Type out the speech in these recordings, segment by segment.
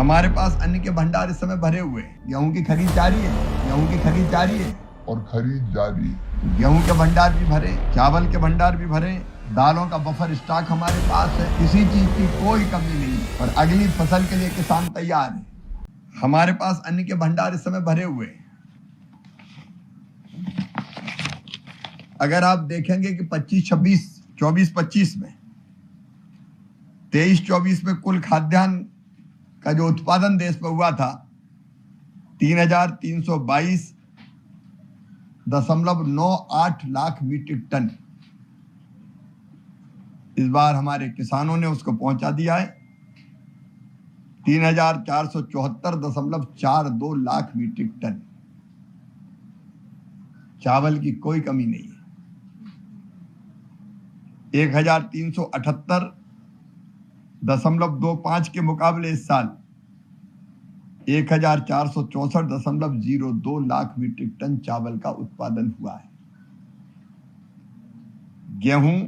हमारे पास अन्न के भंडार इस समय भरे हुए हैं। गेहूं की खरीद जारी है, गेहूं की खरीद जारी है और खरीद जारी है। गेहूं के भंडार भी भरे, चावल के भंडार भी भरे, दालों का बफर स्टॉक हमारे पास है। किसी चीज की कोई कमी नहीं और अगली फसल के लिए किसान तैयार है। हमारे पास अन्न के भंडार इस समय भरे हुए हैं। अगर आप देखेंगे कि 25-26, 24-25 में, 23-24 में कुल खाद्यान्न का जो उत्पादन देश में हुआ था 3,322.98 लाख मीट्रिक टन। इस बार हमारे किसानों ने उसको पहुंचा दिया है 3,474.42 लाख मीट्रिक टन। चावल की कोई कमी नहीं है। 1,378.25 के मुकाबले इस साल 1,464.02 लाख मीट्रिक टन चावल का उत्पादन हुआ है। गेहूं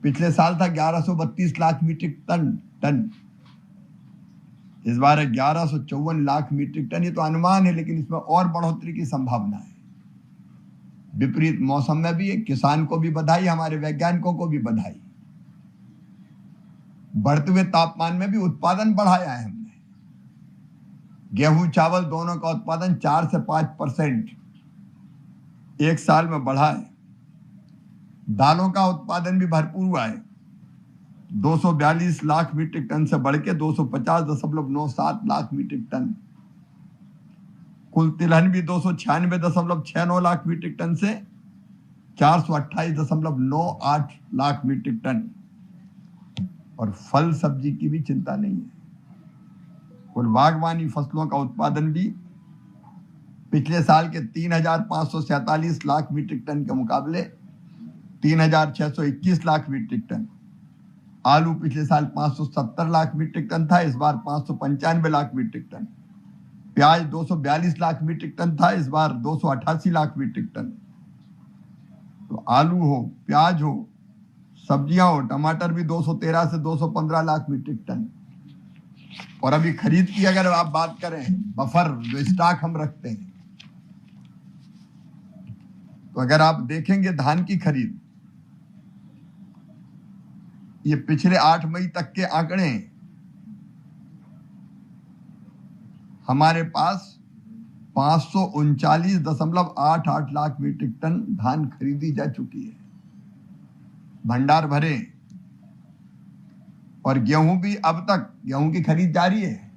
पिछले साल था 1132 लाख मीट्रिक टन। इस बार है 1154 लाख मीट्रिक टन। ये तो अनुमान है, लेकिन इसमें और बढ़ोतरी की संभावना है। विपरीत मौसम में भी किसान को भी बधाई, हमारे वैज्ञानिकों को भी बधाई। बढ़ते हुए तापमान में भी उत्पादन बढ़ाया है हमने। गेहूं चावल दोनों का उत्पादन 4 से 5% एक साल में बढ़ा है। दालों का उत्पादन भी भरपूर हुआ है। 242 लाख मीट्रिक टन से बढ़ के 250.97 लाख मीट्रिक टन। कुल तिलहन भी 296.69 लाख मीट्रिक टन से 428.98 लाख मीट्रिक टन। और फल सब्जी की भी चिंता नहीं है। कुल बागवानी फसलों का उत्पादन भी पिछले साल के 3,547 लाख मीट्रिक टन के मुकाबले 3,621 लाख मीट्रिक टन। आलू पिछले साल 570 लाख मीट्रिक टन था, इस बार 595 लाख मीट्रिक टन। प्याज 242 लाख मीट्रिक टन था, इस बार 288 लाख मीट्रिक टन। तो आलू हो, प्याज हो, सब्जियां हो, टमाटर भी 213 से 215 लाख मीट्रिक टन। और अभी खरीद की अगर आप बात करें, बफर जो स्टॉक हम रखते हैं, तो अगर आप देखेंगे धान की खरीद, ये पिछले 8 मई तक के आंकड़े हैं। हमारे पास 539.88 लाख मीट्रिक टन धान खरीदी जा चुकी है। भंडार भरे। और गेहूं भी अब तक, गेहूं की खरीद जारी है,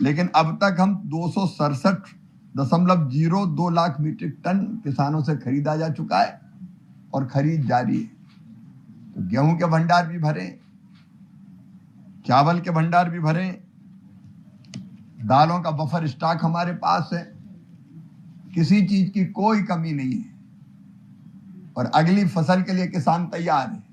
लेकिन अब तक हम 267.02 लाख मीट्रिक टन किसानों से खरीदा जा चुका है और खरीद जारी है। तो गेहूं के भंडार भी भरे, चावल के भंडार भी भरे, दालों का बफर स्टॉक हमारे पास है। किसी चीज की कोई कमी नहीं है और अगली फसल के लिए किसान तैयार है।